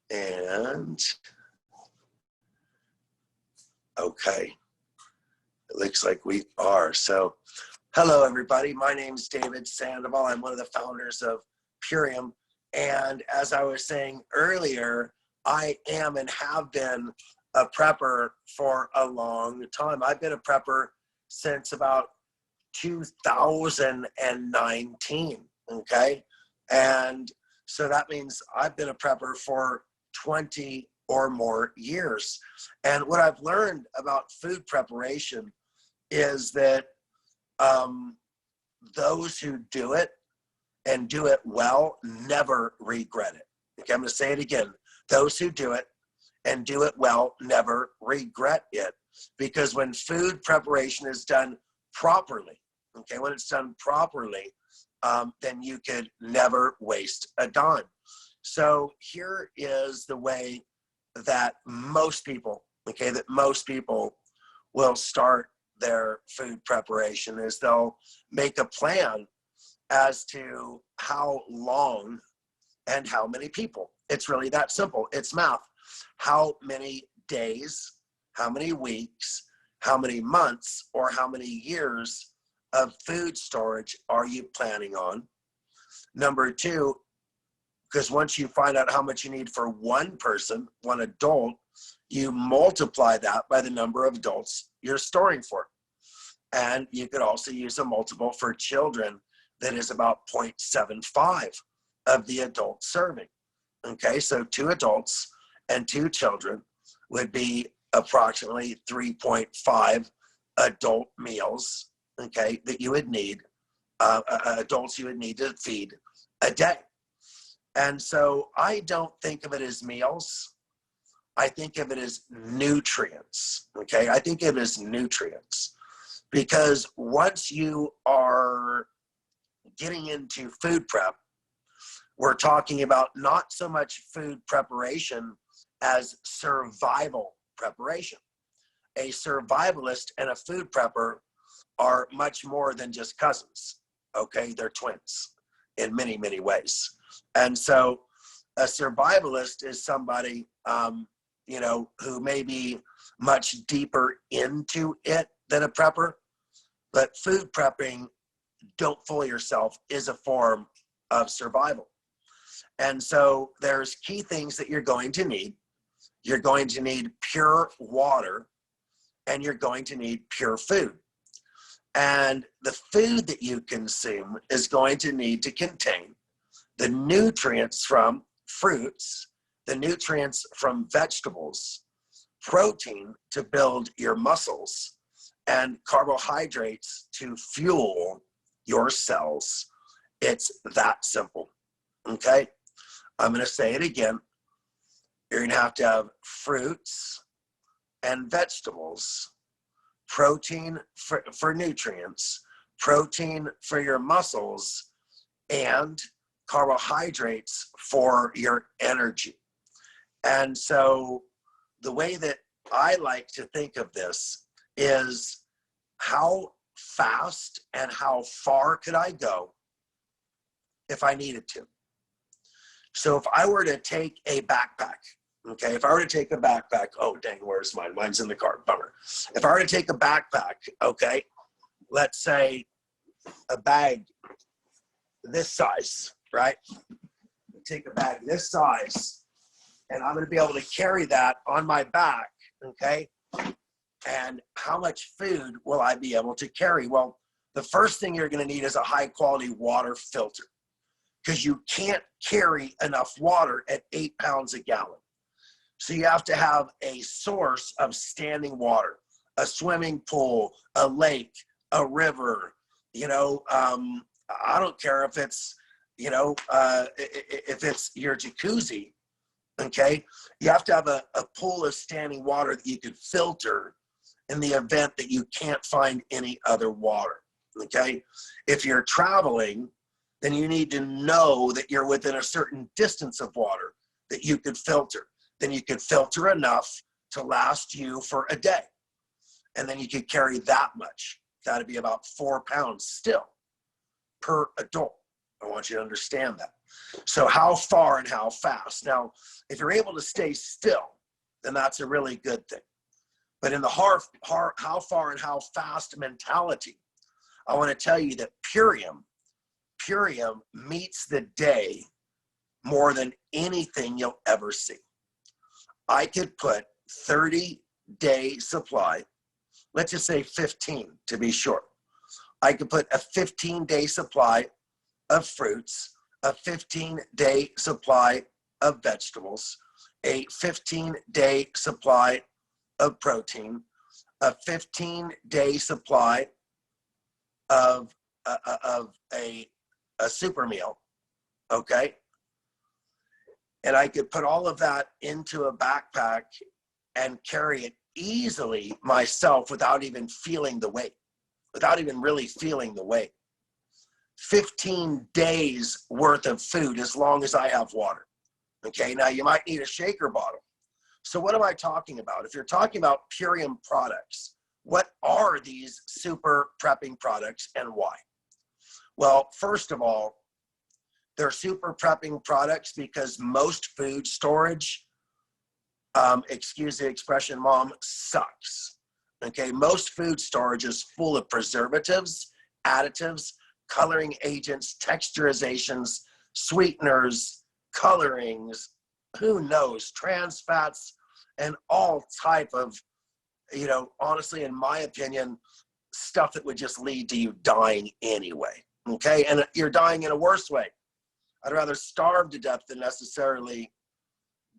And okay, it looks like we are. So hello everybody, my name is David Sandoval. I'm one of the founders of Purium, and as I was saying earlier, I am and have been a prepper for a long time. I've been a prepper since about 2019, okay? And so that means I've been a prepper for 20 or more years. And what I've learned about food preparation is that those who do it and do it well never regret it. Okay, I'm going to say it again. Those who do it and do it well never regret it. Because when food preparation is done properly, okay, when it's done properly, then you could never waste a dime. So here is the way that most people, okay, that most people will start their food preparation is they'll make a plan as to how long and how many people. It's really that simple. It's math. How many days, how many weeks, how many months, or how many years of food storage are you planning on? Number two, because once you find out how much you need for one person, one adult, you multiply that by the number of adults you're storing for. And you could also use a multiple for children that is about 0.75 of the adult serving. Okay, so 2 adults and 2 children would be approximately 3.5 adult meals, okay, that you would need, adults you would need to feed a day. And so I don't think of it as meals. I think of it as nutrients, okay? I think of it as nutrients because once you are getting into food prep, we're talking about not so much food preparation as survival preparation. A survivalist and a food prepper are much more than just cousins, okay? They're twins in many, many ways. And so a survivalist is somebody, you know, who may be much deeper into it than a prepper, but food prepping, don't fool yourself, is a form of survival. And so there's key things that you're going to need. You're going to need pure water and you're going to need pure food. And the food that you consume is going to need to contain the nutrients from fruits, the nutrients from vegetables, protein to build your muscles, and carbohydrates to fuel your cells. It's that simple, okay? I'm gonna say it again. You're gonna have to have fruits and vegetables, protein for nutrients, protein for your muscles, and carbohydrates for your energy. And so the way that I like to think of this is how fast and how far could I go if I needed to. So if I were to take a backpack, okay, if I were to take a backpack, oh dang, where's mine? Mine's in the car, bummer. If I were to take a backpack, okay, let's say a bag this size, right? Take a bag this size, and I'm gonna be able to carry that on my back, okay? And how much food will I be able to carry? Well, the first thing you're gonna need is a high quality water filter because you can't carry enough water at 8 pounds a gallon. So you have to have a source of standing water, a swimming pool, a lake, a river, you know, I don't care if it's, you know, if it's your jacuzzi, okay? You have to have a pool of standing water that you could filter in the event that you can't find any other water, okay? If you're traveling, then you need to know that you're within a certain distance of water that you could filter. Then you could filter enough to last you for a day. And then you could carry that much. That'd be about 4 pounds still per adult. I want you to understand that. So how far and how fast? Now, if you're able to stay still, then that's a really good thing. But in the how far and how fast mentality, I want to tell you that Purium meets the day more than anything you'll ever see. I could put 30-day supply, let's just say 15 to be short. I could put a 15-day supply of fruits, a 15-day supply of vegetables, a 15-day supply of protein, a 15-day supply of a super meal, okay? And I could put all of that into a backpack and carry it easily myself without even feeling the weight, without even really feeling the weight. 15 days worth of food as long as I have water. Okay, now you might need a shaker bottle. So what am I talking about? If you're talking about Purium products, what are these super prepping products and why? Well, first of all, they're super prepping products because most food storage, excuse the expression, Mom, sucks. Okay, most food storage is full of preservatives, additives, coloring agents, texturizations, sweeteners, colorings, who knows, trans fats, and all type of, honestly, in my opinion, stuff that would just lead to you dying anyway. Okay, and you're dying in a worse way. I'd rather starve to death than necessarily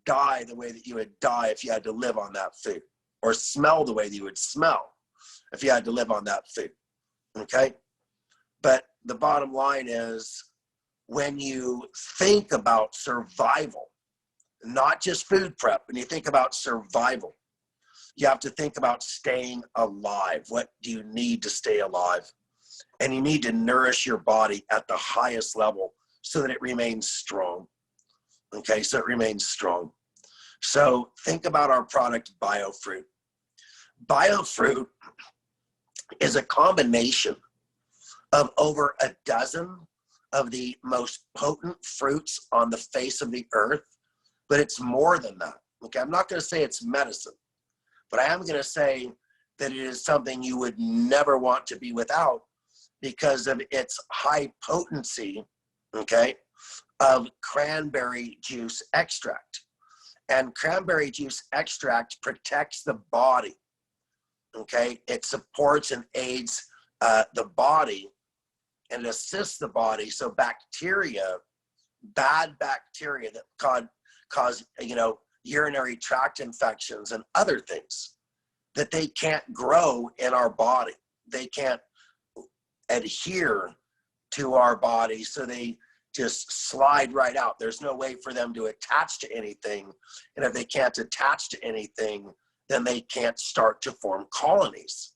die the way that you would die if you had to live on that food, or smell the way that you would smell if you had to live on that food. Okay, but the bottom line is, when you think about survival, not just food prep, when you think about survival, you have to think about staying alive. What do you need to stay alive? And you need to nourish your body at the highest level so that it remains strong. Okay, so it remains strong. So think about our product, BioFruit. BioFruit is a combination of over a dozen of the most potent fruits on the face of the earth, but it's more than that. Okay, I'm not going to say it's medicine, but I am going to say that it is something you would never want to be without because of its high potency, okay, of cranberry juice extract. And cranberry juice extract protects the body, okay? It supports and aids the body and assists the body. So bacteria, bad bacteria that cause urinary tract infections and other things, that they can't grow in our body. They can't adhere to our body, so they just slide right out. There's no way for them to attach to anything. And if they can't attach to anything, then they can't start to form colonies.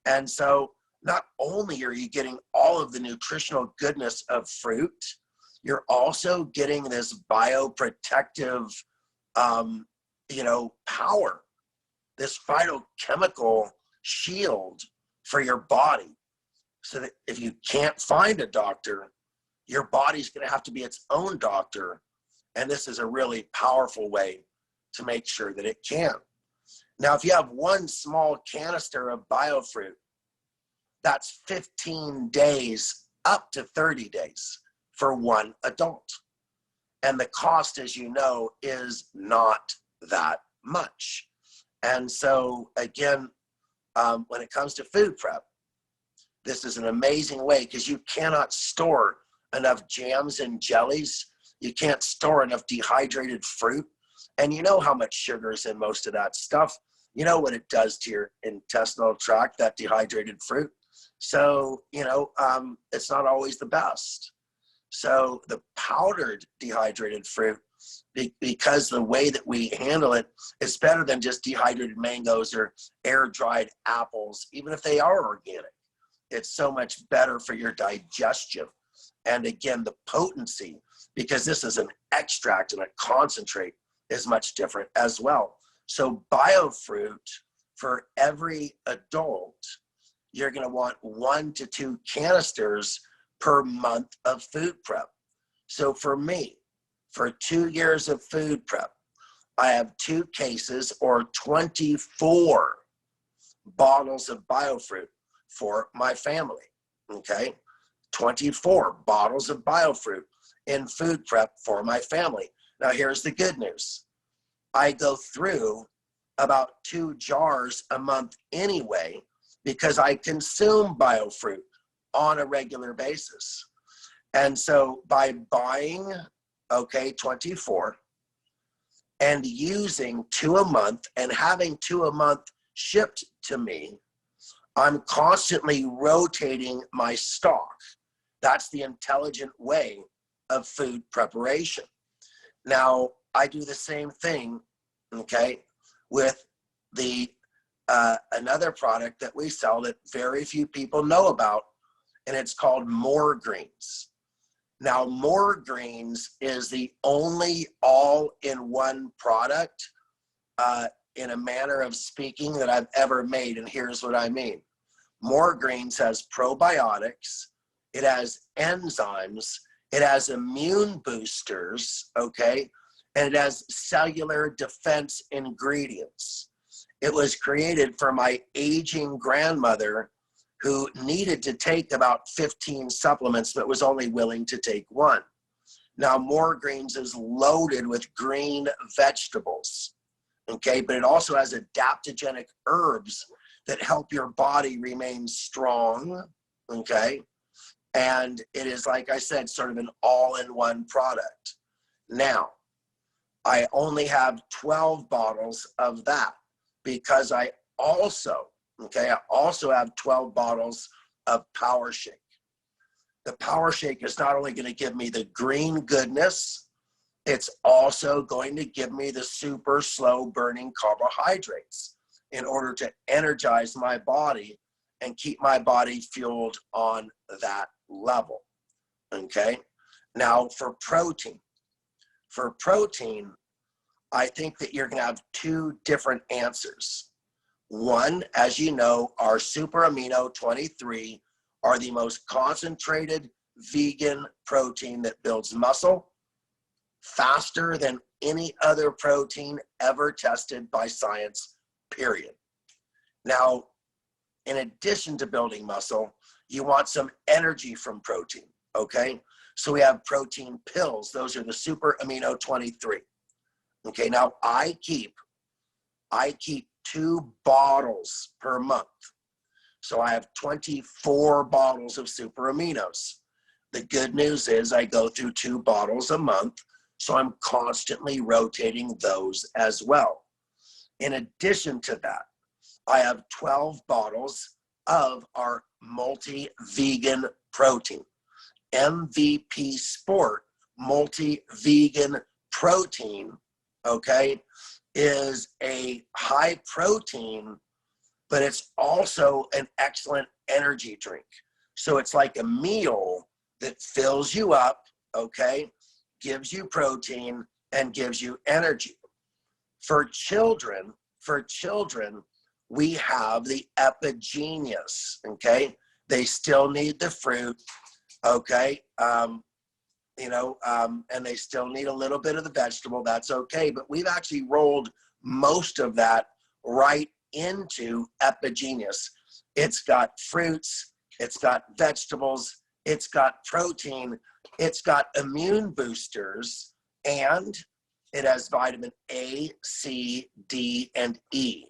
And so not only are you getting all of the nutritional goodness of fruit, you're also getting this bioprotective, power, this phytochemical shield for your body. So that if you can't find a doctor, your body's going to have to be its own doctor. And this is a really powerful way to make sure that it can. Now, if you have one small canister of BioFruit, that's 15 days up to 30 days for one adult. And the cost, as you know, is not that much. And so again, when it comes to food prep, this is an amazing way because you cannot store enough jams and jellies. You can't store enough dehydrated fruit. And you know how much sugar is in most of that stuff. You know what it does to your intestinal tract, that dehydrated fruit. So, it's not always the best. So the powdered dehydrated fruit, because the way that we handle it, is better than just dehydrated mangoes or air-dried apples, even if they are organic. It's so much better for your digestion. And again, the potency, because this is an extract and a concentrate, is much different as well. So BioFruit, for every adult, you're going to want 1 to 2 canisters per month of food prep. So for me, for 2 years of food prep, I have 2 cases or 24 bottles of biofruit for my family, okay? 24 bottles of biofruit in food prep for my family. Now here's the good news. I go through about 2 jars a month anyway because I consume biofruit on a regular basis. And so by buying, 24 and using 2 a month and having 2 a month shipped to me, I'm constantly rotating my stock. That's the intelligent way of food preparation. Now, I do the same thing, okay, with the another product that we sell that very few people know about, and it's called More Greens. Now, More Greens is the only all-in-one product, in a manner of speaking, that I've ever made, and here's what I mean. More Greens has probiotics, it has enzymes, it has immune boosters, okay, and it has cellular defense ingredients. It was created for my aging grandmother who needed to take about 15 supplements but was only willing to take 1. Now, More Greens is loaded with green vegetables, okay, but it also has adaptogenic herbs that help your body remain strong, okay, and it is, like I said, sort of an all-in-one product. Now, I only have 12 bottles of that because I also have 12 bottles of Power Shake. The Power Shake is not only going to give me the green goodness, it's also going to give me the super slow burning carbohydrates in order to energize my body and keep my body fueled on that level, okay? Now for protein, I think that you're gonna have 2 different answers. One, as you know, our Super Amino 23 are the most concentrated vegan protein that builds muscle faster than any other protein ever tested by science, period. Now, in addition to building muscle, you want some energy from protein, okay? So we have protein pills. Those are the Super Amino 23. Okay, now I keep 2 bottles per month. So I have 24 bottles of Super Aminos. The good news is I go through 2 bottles a month, so I'm constantly rotating those as well. In addition to that, I have 12 bottles of our multi-vegan protein. MVP Sport multi-vegan protein, okay, is a high protein, but it's also an excellent energy drink. So it's like a meal that fills you up, okay, gives you protein and gives you energy. For children, we have the Epigenius, okay? They still need the fruit, okay? And they still need a little bit of the vegetable, that's okay. But we've actually rolled most of that right into Epigenius. It's got fruits, it's got vegetables, it's got protein, it's got immune boosters, and it has vitamin A, C, D, and E.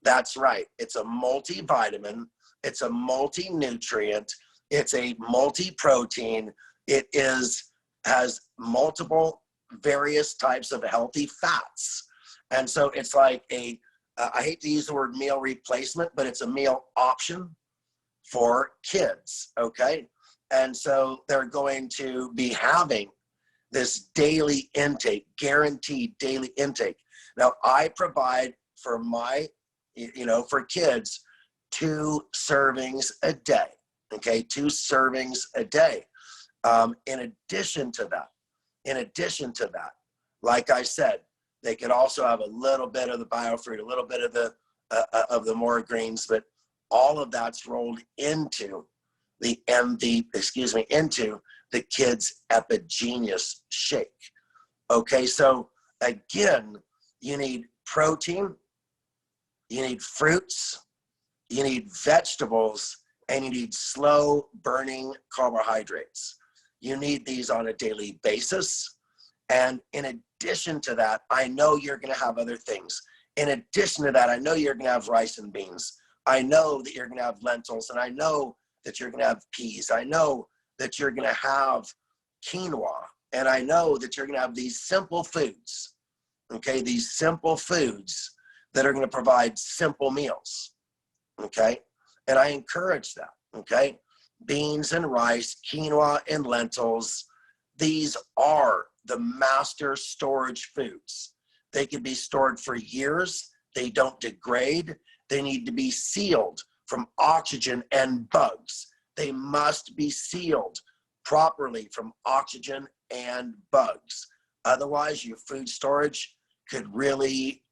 That's right. It's a multivitamin. It's a multi-nutrient. It's a multi-protein. It has multiple various types of healthy fats. And so it's like I hate to use the word meal replacement, but it's a meal option for kids, okay? And so they're going to be having this daily intake, guaranteed daily intake. Now, I provide for for kids 2 servings a day, okay? 2 servings a day. In addition to that, like I said, they could also have a little bit of the biofruit, a little bit of the More Greens, but all of that's rolled into into the kids' epigenous shake. Okay, so again, you need protein, you need fruits, you need vegetables, and you need slow burning carbohydrates. You need these on a daily basis. And in addition to that, I know you're going to have other things. In addition to that, I know you're going to have rice and beans. I know that you're going to have lentils, and I know that you're going to have peas. I know that you're going to have quinoa, and I know that you're going to have these simple foods, okay? These simple foods that are going to provide simple meals, okay? And I encourage that, okay? Beans and rice, quinoa and lentils, these are the master storage foods. They can be stored for years. They don't degrade. They need to be sealed from oxygen and bugs. They must be sealed properly from oxygen and bugs. Otherwise, your food storage could really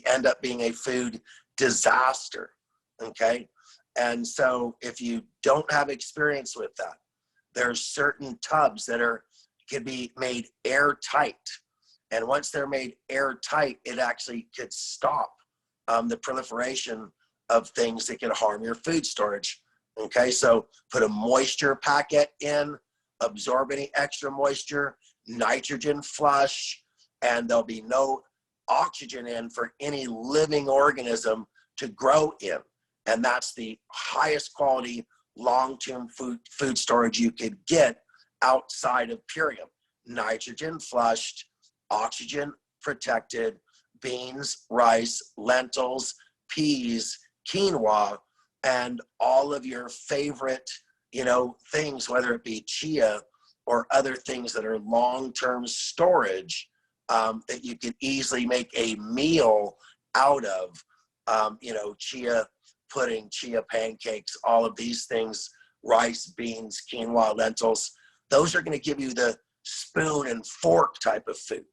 end up being a food disaster, okay? And so if you don't have experience with that, there's certain tubs that could be made airtight. And once they're made airtight, it actually could stop the proliferation of things that can harm your food storage. Okay, so put a moisture packet in, absorb any extra moisture, nitrogen flush, and there'll be no oxygen in for any living organism to grow in. And that's the highest quality long-term food storage you could get outside of Purium. Nitrogen flushed, oxygen protected, beans, rice, lentils, peas, quinoa, and all of your favorite, things, whether it be chia or other things that are long-term storage that you could easily make a meal out of, chia pudding, chia pancakes, all of these things, rice, beans, quinoa, lentils. Those are going to give you the spoon and fork type of food.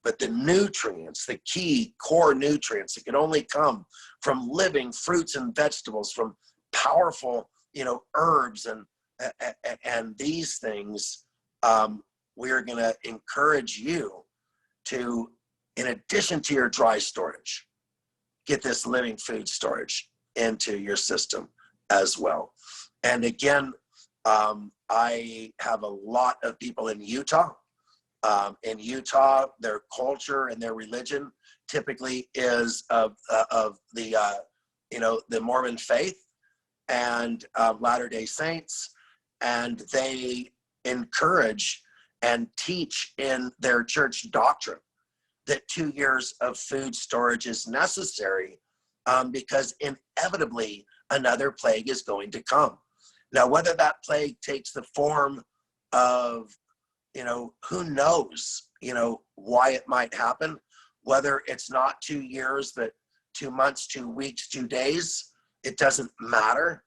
But the nutrients, the key core nutrients that can only come from living fruits and vegetables, from powerful, herbs and these things, we are going to encourage you to, in addition to your dry storage, get this living food storage into your system as well. And again, I have a lot of people in Utah. In Utah, their culture and their religion typically is of the Mormon faith and Latter-day Saints, and they encourage and teach in their church doctrine that 2 years of food storage is necessary because inevitably another plague is going to come. Now, whether that plague takes the form of, who knows, why it might happen, whether it's not 2 years, but 2 months, 2 weeks, 2 days, it doesn't matter.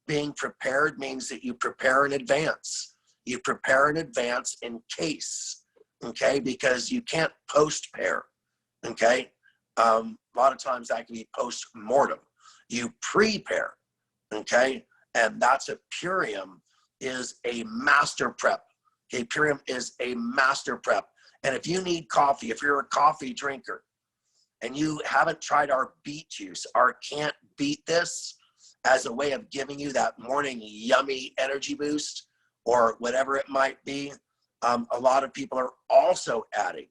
Being prepared means that you prepare in advance. You prepare in advance in case, okay? Because you can't post-pair, okay? A lot of times that can be post-mortem. You prepare, okay? And that's a Purium is a master prep. Okay, Purium is a master prep. And if you need coffee, if you're a coffee drinker and you haven't tried our beet juice, our Can't Beat This as a way of giving you that morning yummy energy boost or whatever it might be, a lot of people are also adding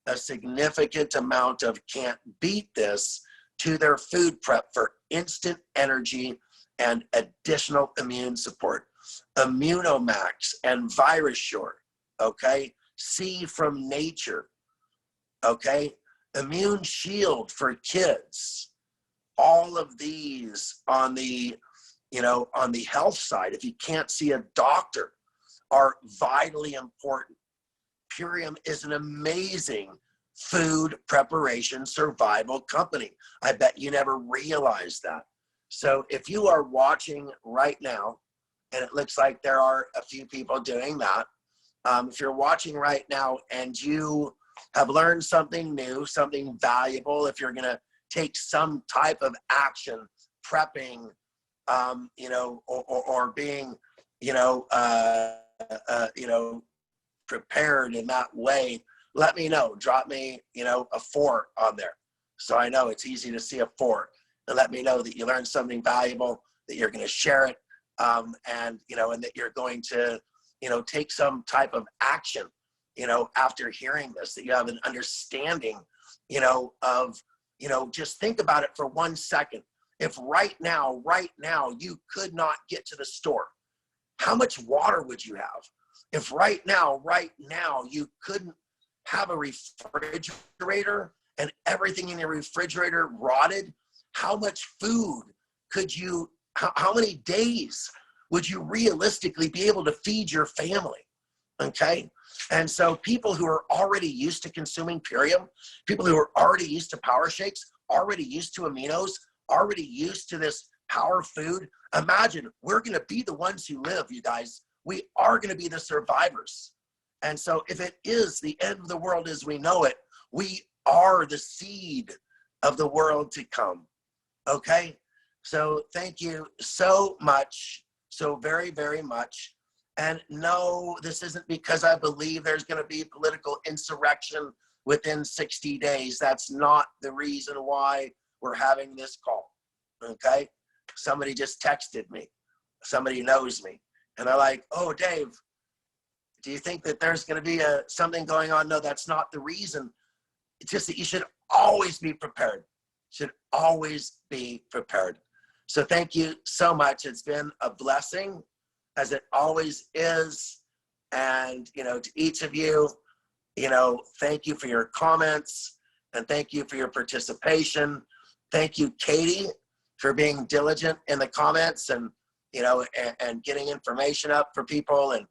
a significant amount of Can't Beat This to their food prep for instant energy and additional immune support. Immunomax and VirusSure, okay? C from Nature, okay? Immune Shield for kids. All of these on the, on the health side, if you can't see a doctor, are vitally important. Purium is an amazing food preparation survival company. I bet you never realized that. So if you are watching right now, and it looks like there are a few people doing that, if you're watching right now and you have learned something new, something valuable, if you're going to take some type of action prepping you know, or being, you know, prepared in that way, let me know. Drop me, you know, a 4 on there. So I know it's easy to see a 4. And let me know that you learned something valuable, that you're going to share it, and, you know, and that you're going to, you know, take some type of action, you know, after hearing this, that you have an understanding, you know, of, you know, just think about it for 1 second. If right now, you could not get to the store, how much water would you have? If right now, you couldn't have a refrigerator and everything in your refrigerator rotted, how much food could you, how many days would you realistically be able to feed your family? Okay. And so people who are already used to consuming Purium, people who are already used to power shakes, already used to aminos, already used to this power food, imagine we're going to be the ones who live, you guys. We are going to be the survivors. And so if it is the end of the world as we know it, we are the seed of the world to come. Okay. So thank you so much. So very, very much. And no, this isn't because I believe there's going to be political insurrection within 60 days. That's not the reason why we're having this call. Okay. Somebody just texted me. Somebody knows me. And they're like, oh, Dave, do you think that there's going to be something going on? No, that's not the reason. It's just that you should always be prepared. Should always be prepared. So thank you so much. It's been a blessing, as it always is. And, you know, to each of you, you know, thank you for your comments and thank you for your participation. Thank you, Katie, for being diligent in the comments and, you know, and getting information up for people, and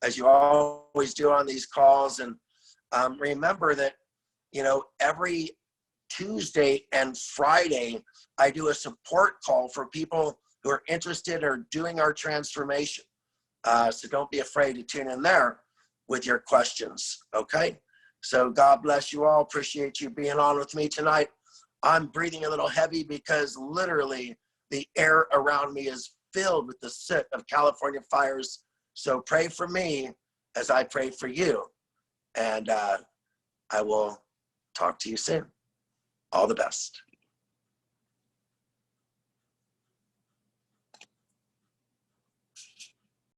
as you always do on these calls. And remember that, you know, every Tuesday and Friday, I do a support call for people who are interested or doing our transformation. So don't be afraid to tune in there with your questions, okay? So God bless you all. Appreciate you being on with me tonight. I'm breathing a little heavy because literally the air around me is filled with the soot of California fires. So pray for me as I pray for you. And I will talk to you soon. All the best.